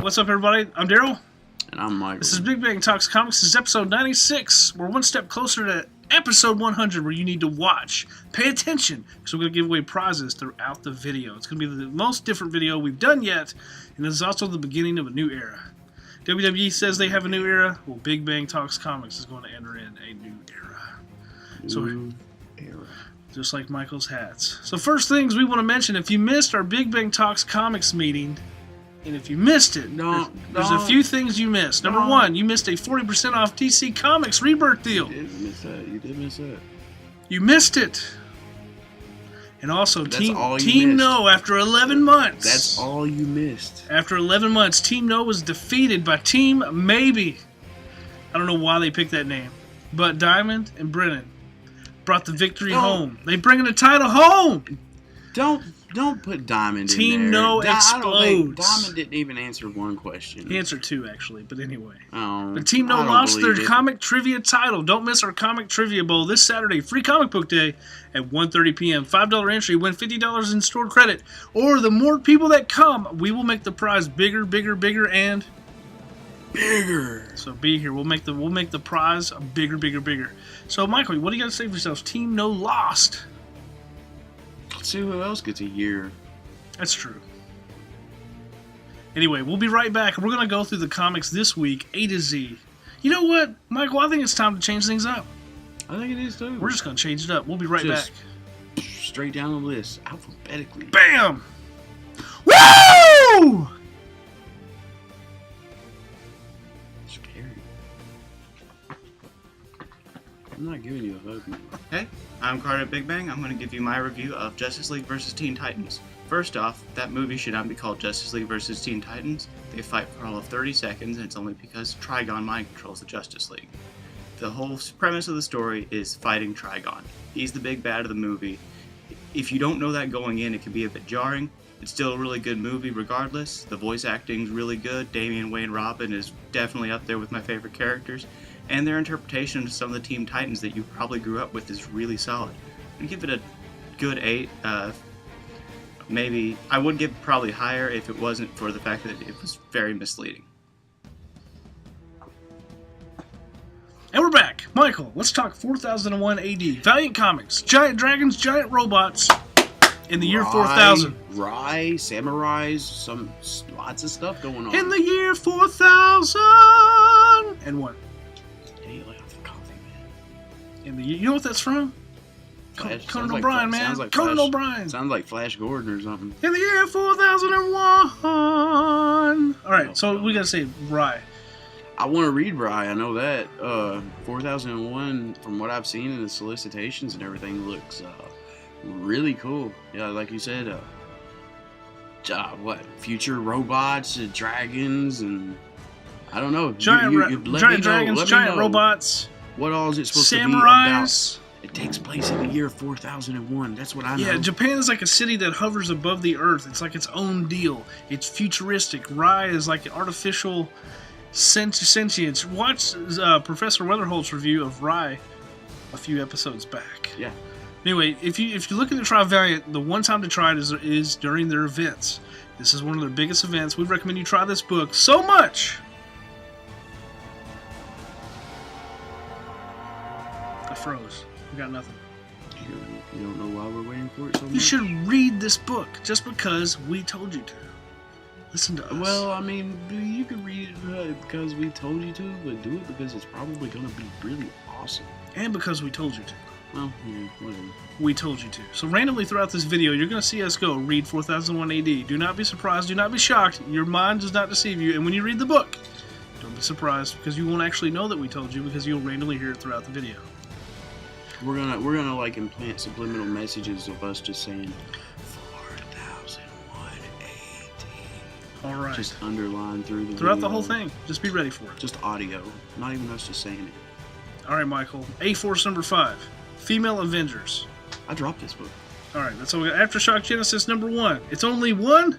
What's up, everybody? I'm Daryl. And I'm Michael. This is Big Bang Talks Comics. This is episode 96. We're one step closer to episode 100, where you need to watch. Pay attention, because we're going to give away prizes throughout the video. It's going to be the most different video we've done yet, and it's also the beginning of a new era. WWE says they have a new era. Well, Big Bang Talks Comics is going to enter in a new era. Just like Michael's hats. So first things we want to mention, if you missed our Big Bang Talks Comics meeting, and if you missed it, there's a few things you missed. Number one, you missed a 40% off DC Comics Rebirth deal. You did miss that. You did miss that. You missed it. And also, Team No, after 11 months. That's all you missed. After 11 months, Team No was defeated by Team Maybe. I don't know why they picked that name. But Diamond and Brennan brought the victory home. They bringing the title home. Don't put Diamond in there. Team No explodes. Diamond didn't even answer one question. He answered two, actually, but anyway. Oh, but Team No lost their comic trivia title. Don't miss our comic trivia bowl this Saturday, free comic book day at 1:30 p.m. $5 entry, win $50 in store credit. Or the more people that come, we will make the prize bigger, and bigger. So be here. We'll make the prize bigger. So Michael, what do you got to say for yourselves? Team No lost. Let's see who else gets a year. That's true. Anyway, we'll be right back. We're going to go through the comics this week, A to Z. You know what, Michael? I think it's time to change things up. I think it is, too. We're just going to change it up. We'll be right back. Straight down the list, alphabetically. Bam! Woo! Scary. I'm not giving you a hug, man. Hey, I'm Carter at Big Bang. I'm going to give you my review of Justice League vs. Teen Titans. First off, that movie should not be called Justice League vs. Teen Titans. They fight for all of 30 seconds, and it's only because Trigon mind controls the Justice League. The whole premise of the story is fighting Trigon. He's the big bad of the movie. If you don't know that going in, it can be a bit jarring. It's still a really good movie regardless. The voice acting's really good. Damian Wayne Robin is definitely up there with my favorite characters. And their interpretation of some of the Teen Titans that you probably grew up with is really solid. I'd give it a good 8. Maybe I would give it probably higher if it wasn't for the fact that it was very misleading. And we're back. Michael, let's talk 4001 AD. Valiant Comics. Giant dragons, giant robots in the year 4000. Samurais, lots of stuff going on. In the year 4000. And what? You know what that's from? Conan O'Brien, man. Conan O'Brien. Sounds like Flash Gordon or something. In the year 4001. All right, so we gotta say Rye. I want to read Rye. I know that. 4001, from what I've seen in the solicitations and everything, looks really cool. Yeah, like you said, future robots, dragons, and I don't know. Giant dragons, giant robots. What all is it supposed to be about? It takes place in the year 4001. That's what I know. Yeah, Japan is like a city that hovers above the earth. It's like its own deal. It's futuristic. Rye is like an artificial sentience. Watch Professor Weatherholt's review of Rye a few episodes back. Yeah. Anyway, if you look at the try Valiant, the one time to try it is during their events. This is one of their biggest events. We recommend you try this book so much. I froze. We got nothing. You don't know why we're waiting for it so much? You should read this book just because we told you to. Listen to us. Well, I mean, you can read it because we told you to, but do it because it's probably going to be really awesome. And because we told you to. Well, yeah, whatever. We told you to. So randomly throughout this video, you're going to see us go read 4001 AD. Do not be surprised. Do not be shocked. Your mind does not deceive you. And when you read the book, don't be surprised because you won't actually know that we told you because you'll randomly hear it throughout the video. We're gonna like implant subliminal messages of us just saying 4001 AD. All right. Just underline throughout the whole thing. Just be ready for it. Just audio, not even us just saying it. All right, Michael. A-Force number 5, Female Avengers. I dropped this book. All right, that's all we got. Aftershock Genesis number 1. It's only $1.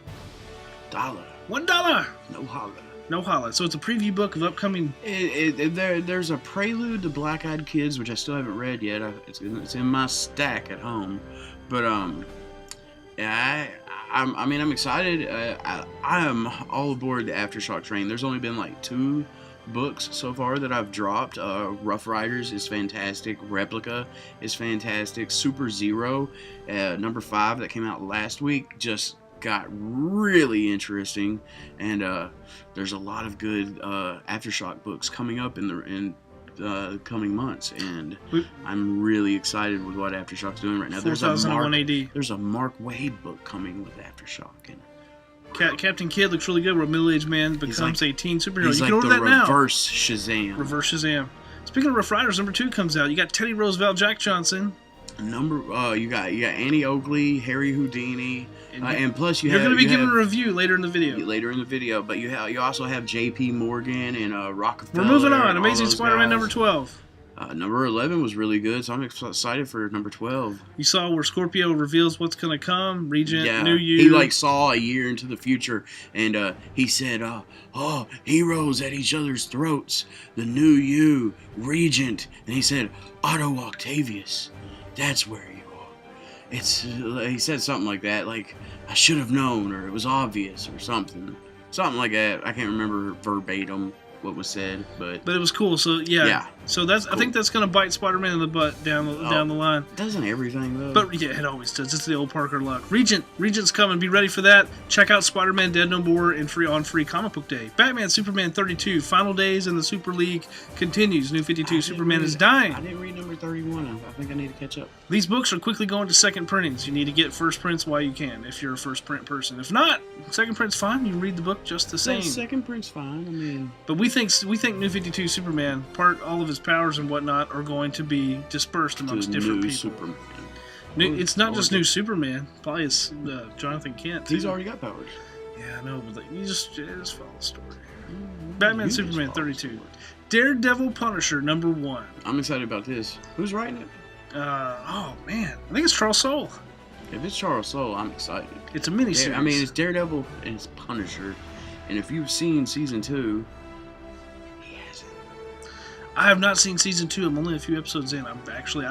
$1. No holla. No holla. So it's a preview book of upcoming. There's a prelude to Black Eyed Kids, which I still haven't read yet. It's in my stack at home, but I I'm excited. I am all aboard the Aftershock train. There's only been like 2 books so far that I've dropped. Rough Riders is fantastic. Replica is fantastic. Super Zero, number 5 that came out last week, just got really interesting. And there's a lot of good Aftershock books coming up in the coming months, and I'm really excited with what Aftershock's doing right now. There's a Mark Waid book coming with Aftershock, and Captain Kidd looks really good, where a middle-aged man becomes a teen superhero. He's you like can order the that now. reverse Shazam. Reverse Shazam. Speaking of Rough Riders, number 2 comes out. You got Teddy Roosevelt, Jack Johnson. You got Annie Oakley, Harry Houdini, and plus you're going to be giving a review later in the video. But you also have J.P. Morgan and Rockefeller. We're moving on. Amazing Spider-Man number 12. Number 11 was really good, so I'm excited for number 12. You saw where Scorpio reveals what's going to come. Regent, New You. He like saw a year into the future, and he said, "Oh, heroes at each other's throats. The New You, Regent," and he said, "Otto Octavius. That's where you are." He said something like that, like, "I should have known," or "it was obvious," or something like that. I can't remember verbatim what was said, but it was cool. So yeah. So that's cool. I think that's gonna bite Spider-Man in the butt down the line. Doesn't everything though? But yeah, it always does. It's the old Parker luck. Regent's coming. Be ready for that. Check out Spider-Man Dead No More and Free Comic Book Day. Batman Superman 32 Final Days in the Super League continues. New 52 Superman is dying. I didn't read number 31. I think I need to catch up. These books are quickly going to second printings. You need to get first prints while you can, if you're a first print person. If not, second print's fine. You can read the book just the same. Yeah, second print's fine. I mean, but we think New 52 Superman, all of his powers and whatnot, are going to be dispersed amongst different people. Superman. It's not just new Superman. Probably it's Jonathan Kent. He's already got powers. Yeah, I know, but you just follow the story. Batman Superman 32. Daredevil Punisher number 1. I'm excited about this. Who's writing it? Oh man, I think it's Charles Soule. If it's Charles Soule, I'm excited. It's a miniseries. I mean, it's Daredevil and it's Punisher, and if you've seen season 2. I have not seen season 2. I'm only a few episodes in. I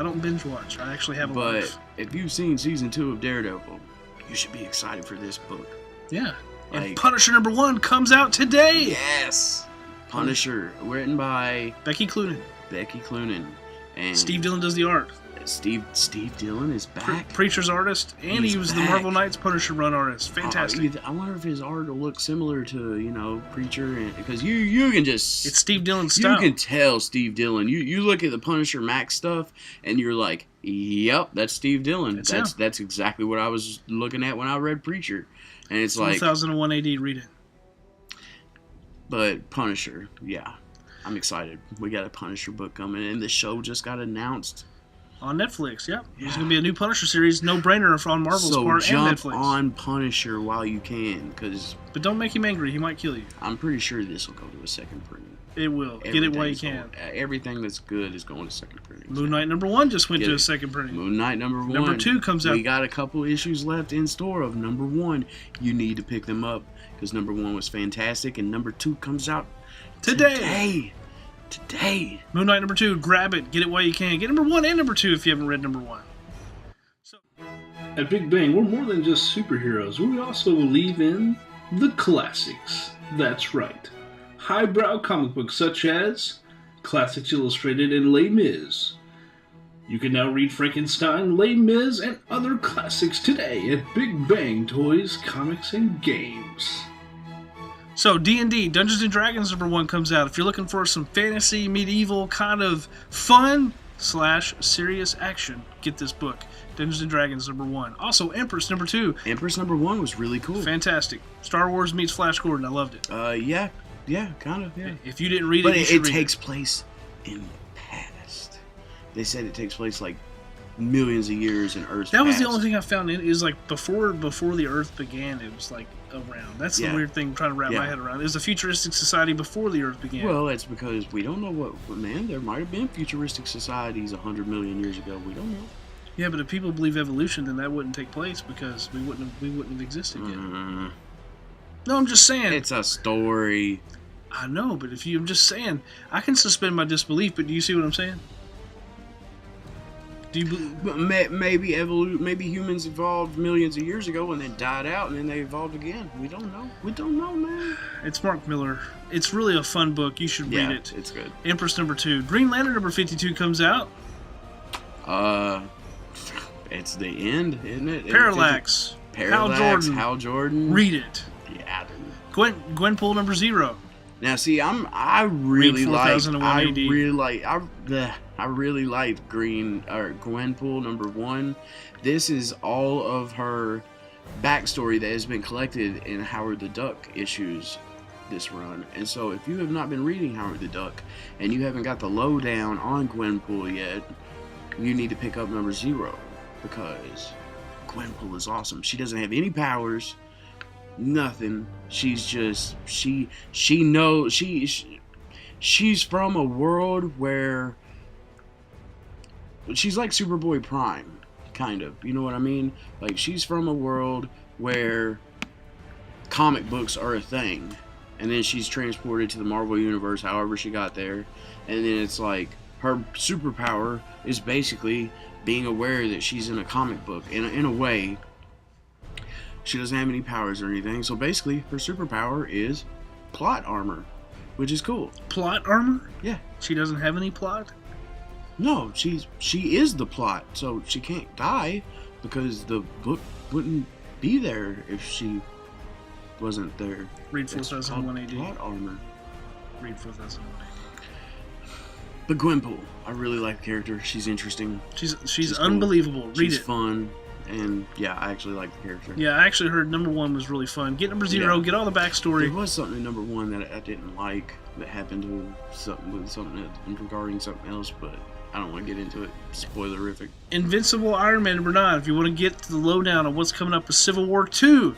don't binge watch. I actually have a life. But if you've seen season 2 of Daredevil, you should be excited for this book. Yeah. And Punisher number 1 comes out today. Yes. Punisher, written by Becky Cloonan. And Steve Dillon does the art. Steve Dillon is back. Preacher's artist, and he was the Marvel Knights Punisher run artist. Fantastic. I wonder if his art will look similar to Preacher, because you can just it's Steve Dillon's style. You can tell Steve Dillon. You look at the Punisher Max stuff, and you're like, "Yep, that's Steve Dillon." That's exactly what I was looking at when I read Preacher, and it's like 2001 AD. Read it. But Punisher, yeah, I'm excited. We got a Punisher book coming, and the show just got announced. On Netflix, yeah. There's going to be a new Punisher series, no-brainer on Marvel's part and Netflix. So jump on Punisher while you can, but don't make him angry. He might kill you. I'm pretty sure this will go to a second printing. It will. Get it while you can. Everything that's good is going to second printing. Moon Knight number 1 just went to a second printing. Moon Knight number 1. Number 2 comes out. We got a couple issues left in store of number 1. You need to pick them up, because number 1 was fantastic, and number 2 comes out today. Moon Knight number 2, grab it, get it while you can. Get number 1 and number 2 if you haven't read number 1. At Big Bang, we're more than just superheroes. We also weave in the classics. That's right. Highbrow comic books such as Classics Illustrated and Les Mis. You can now read Frankenstein, Les Mis, and other classics today at Big Bang Toys, Comics, and Games. So D&D, Dungeons & Dragons number 1 comes out. If you're looking for some fantasy, medieval kind of fun / serious action, get this book. Dungeons & Dragons number 1. Also, Empress number 2. Empress number 1 was really cool. Fantastic. Star Wars meets Flash Gordon. I loved it. Yeah, kind of, yeah. If you didn't read it, you should read it. But it takes place in the past. They said it takes place like millions of years in Earth's That was past. the only thing I found in is like before the Earth began, it was like around. That's the weird thing trying to wrap my head around. It was a futuristic society before the Earth began. Well, it's because we don't know there might have been futuristic societies 100 million years ago. We don't know. Yeah, but if people believe evolution, then that wouldn't take place because we wouldn't have existed yet. Mm-hmm. No, I'm just saying. It's a story. I know, but I'm just saying, I can suspend my disbelief, but do you see what I'm saying? Do you But maybe humans evolved millions of years ago and then died out and then they evolved again. We don't know. We don't know, man. It's Mark Miller. It's really a fun book. You should read it. It's good. Empress number 2. Green Lantern number 52 comes out. It's the end, isn't it? Parallax. Hal Jordan. Read it. Yeah. Gwenpool number 0. Now, see, I really like Gwenpool number 1. This is all of her backstory that has been collected in Howard the Duck issues this run. And so, if you have not been reading Howard the Duck and you haven't got the lowdown on Gwenpool yet, you need to pick up number 0 because Gwenpool is awesome. She doesn't have any powers. Nothing. She's just she knows she's from a world where she's like Superboy Prime, kind of. You know what I mean? Like she's from a world where comic books are a thing, and then she's transported to the Marvel universe. However, she got there, and then it's like her superpower is basically being aware that she's in a comic book. In a way. She doesn't have any powers or anything, so basically her superpower is plot armor, which is cool. Plot armor? Yeah. She doesn't have any plot? No, she is the plot, so she can't die because the book wouldn't be there if she wasn't there. Read 4001 AD. Plot armor. Read 4001 AD. But Gwenpool, I really like the character. She's interesting. She's unbelievable. Cool. Read She's it. fun. And yeah, I actually like the character. Yeah, I actually heard number 1 was really fun. Get number 0, get all the backstory. There was something in number 1 that I didn't like that happened to something regarding something else, but I don't want to get into it. Spoilerific. Invincible Iron Man number 9. If you want to get the lowdown on what's coming up with Civil War 2,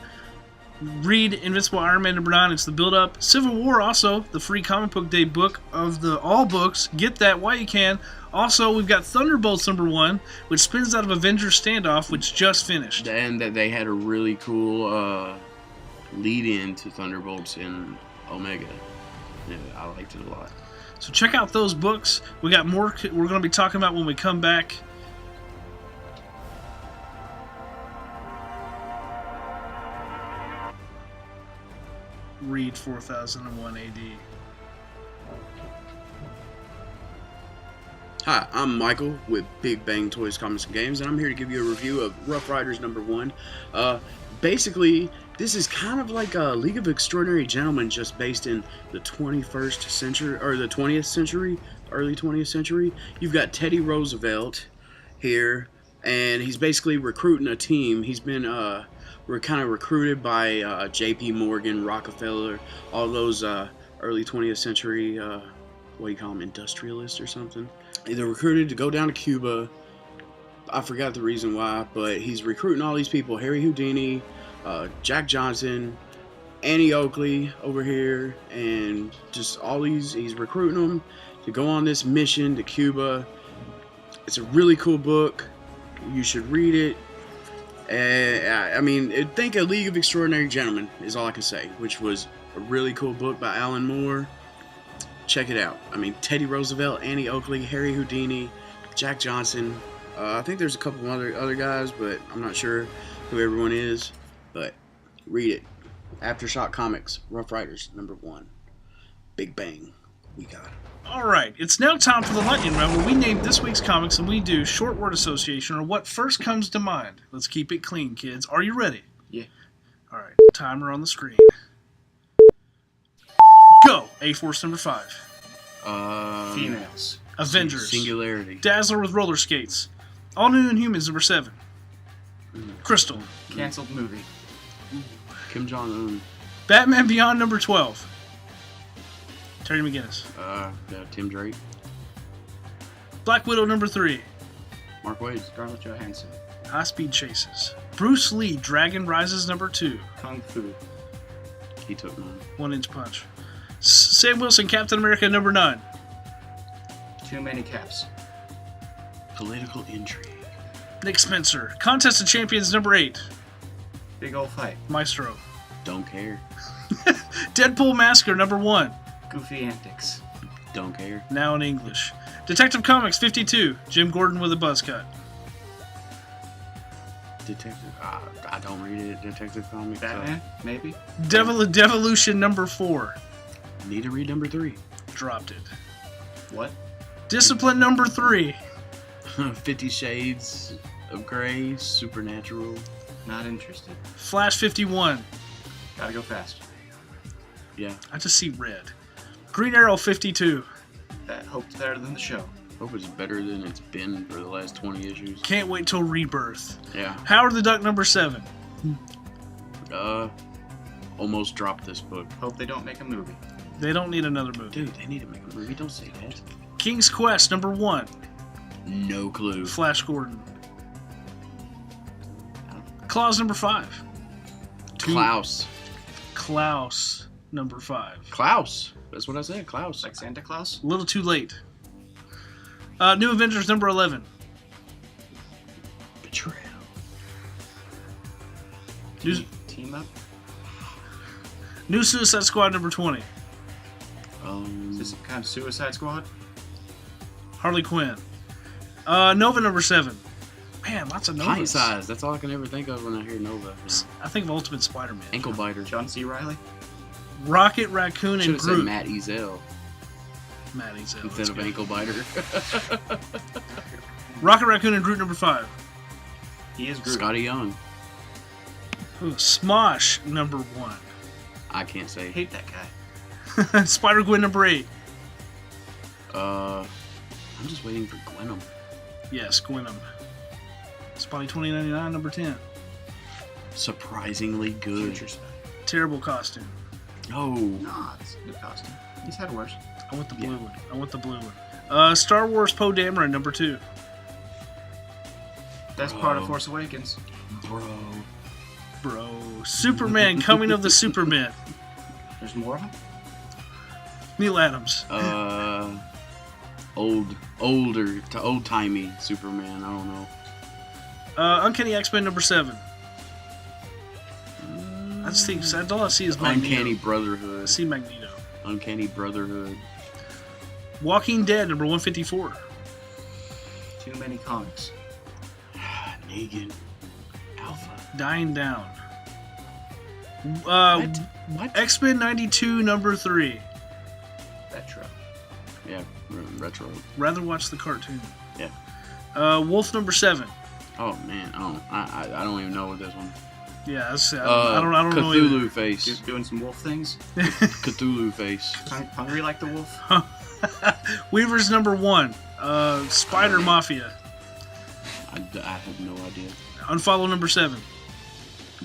read Invincible Iron Man number 9. It's the build up. Civil War also, the free comic book day book of the all books. Get that while you can. Also, we've got Thunderbolts number 1, which spins out of Avengers Standoff, which just finished. And that they had a really cool lead-in to Thunderbolts in Omega. Yeah, I liked it a lot. So check out those books. We got more we're going to be talking about when we come back. Read 4001 AD. Hi, I'm Michael with Big Bang Toys, Comics, and Games, and I'm here to give you a review of Rough Riders number 1. Basically, this is kind of like a League of Extraordinary Gentlemen, just based in the 21st century, or the 20th century, early 20th century. You've got Teddy Roosevelt here, and he's basically recruiting a team. He's been we're kind of recruited by J.P. Morgan, Rockefeller, all those early 20th century, what do you call them, industrialists or something. They're recruited to go down to Cuba. I forgot the reason why, but he's recruiting all these people. Harry Houdini, Jack Johnson, Annie Oakley over here, and just all these. He's recruiting them to go on this mission to Cuba. It's a really cool book. You should read it. I mean, think A League of Extraordinary Gentlemen is all I can say, which was a really cool book by Alan Moore. Check it out. I mean, Teddy Roosevelt, Annie Oakley, Harry Houdini, Jack Johnson. I think there's a couple other guys, but I'm not sure who everyone is. But read it. Aftershock Comics, Rough Riders, number 1. Big Bang. We got it. Alright, it's now time for the lightning round where we name this week's comics and we do short word association or what first comes to mind. Let's keep it clean, kids. Are you ready? Yeah. Alright, timer on the screen. Go! A-Force number 5. Females. Avengers. Singularity. Dazzler with roller skates. All New Inhumans number 7. Crystal. Cancelled movie. Kim Jong-un. Batman Beyond number 12. Terry McGinnis. Tim Drake. Black Widow number 3. Mark Waid. Scarlett Johansson. High Speed Chases. Bruce Lee, Dragon Rises number 2. Kung Fu. He took mine. 1 Inch Punch. Sam Wilson, Captain America number 9. Too many caps. Political intrigue. Nick Spencer, Contest of Champions number 8. Big old fight. Maestro. Don't care. Deadpool Massacre number 1. Goofy antics. Don't care. Now in English. Detective Comics 52. Jim Gordon with a buzz cut. Detective. I don't read it. Detective Comics. Batman, maybe. Devolution number 4. Need to read number 3. Dropped it. What? Discipline number 3. 50 Shades of Grey. Supernatural. Not interested. Flash 51. Gotta go fast. Yeah. I just see red. Green Arrow 52. That hope's better than the show. Hope it's better than it's been for the last 20 issues. Can't wait till Rebirth. Yeah. Howard the Duck number 7. Almost dropped this book. Hope they don't make a movie. They don't need another movie. Dude, they need to make a movie. Don't say that. King's Quest number 1. No clue. Flash Gordon. Claus number 5. Klaus. Klaus number 5. Klaus. That's what I said. Klaus. Like Santa Claus? A little too late. New Avengers number 11. Betrayal. Team up? New Suicide Squad number 20. Is this some kind of Suicide Squad? Harley Quinn. Nova number 7. Man, lots of Novas. Pint size. That's all I can ever think of when I hear Nova. I think of Ultimate Spider-Man. Ankle biter. John C. Reilly? Rocket Raccoon Should and have said Groot. Matt Ezel Matt Ezel, instead that's of good. ankle biter. Rocket Raccoon and Groot number 5. He is Groot. Scotty Young. Ooh, Smosh number 1. I can't say. I hate that guy. Spider-Gwen number 8. I'm just waiting for Gwenum. Yes, Gwenum. Spotty 2099 number 10. Surprisingly good. Future Spy. Terrible costume. No. Nah, it's a good costume. He's had worse. I want the blue one. I want the blue one. Star Wars Poe Dameron number 2. Best part of Force Awakens. Bro. Superman Coming of the Supermen. There's more of them? Neil Adams. Older to old timey Superman. I don't know. Uncanny X-Men number 7. That's all I see is Magneto. Uncanny I Brotherhood. see Magneto. Uncanny Brotherhood. Walking Dead number 154. Too many comics. Negan. Alpha. Dying Down. What? X-Men 92 number 3. Retro. Yeah, retro. Rather watch the cartoon. Yeah. Wolf number 7. Oh man, I don't even know what this one. Yeah, I don't know. Cthulhu Either. face. Doing some wolf things. Cthulhu face. Hungry like the wolf. Weaver's number 1. Spider Mafia. I have no idea. Unfollow number 7.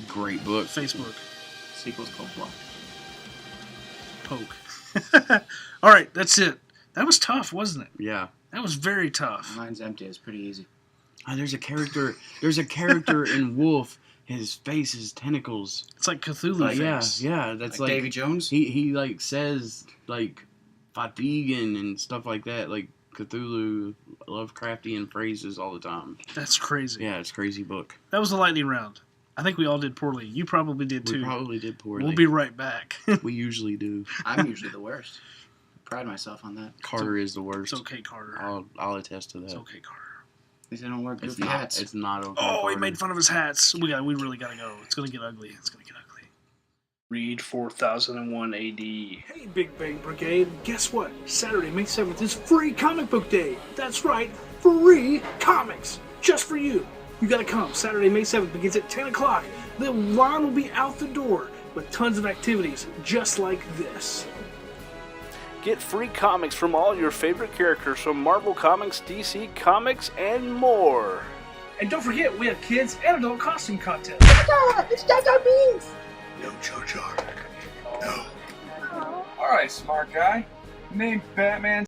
Great book. Facebook. Sequel's called Block. Poke. All right, that's it. That was tough, wasn't it? Yeah. That was very tough. Mine's empty. It's pretty easy. There's a character. There's a character in Wolf. His face is tentacles. It's like Cthulhu face. Yeah. That's Like like Davy Jones? He like says like vegan and stuff like that. Like Cthulhu, Lovecraftian phrases all the time. That's crazy. Yeah, it's a crazy book. That was the lightning round. I think we all did poorly. You probably did too. We probably did poorly. We'll be right back. We usually do. I'm usually the worst. Pride myself on that. Carter is the worst. It's okay, Carter. I'll attest to that. It's okay, Carter. At least I don't wear It's goofy not. hats. It's not okay. Oh, he Carter. made fun of his hats. We really gotta go. It's gonna get ugly. It's gonna get ugly. Read 4001 AD. Hey, Big Bang Brigade. Guess what? Saturday, May 7th is free comic book day. That's right, free comics. Just for you. You gotta come. Saturday, May 7th begins at 10 o'clock. The line will be out the door with tons of activities just like this. Get free comics from all your favorite characters from Marvel Comics, DC Comics, and more. And don't forget, we have kids and adult costume contests. It's Jar Jar Binks! No, Jar Jar. No. Alright, smart guy. Name Batman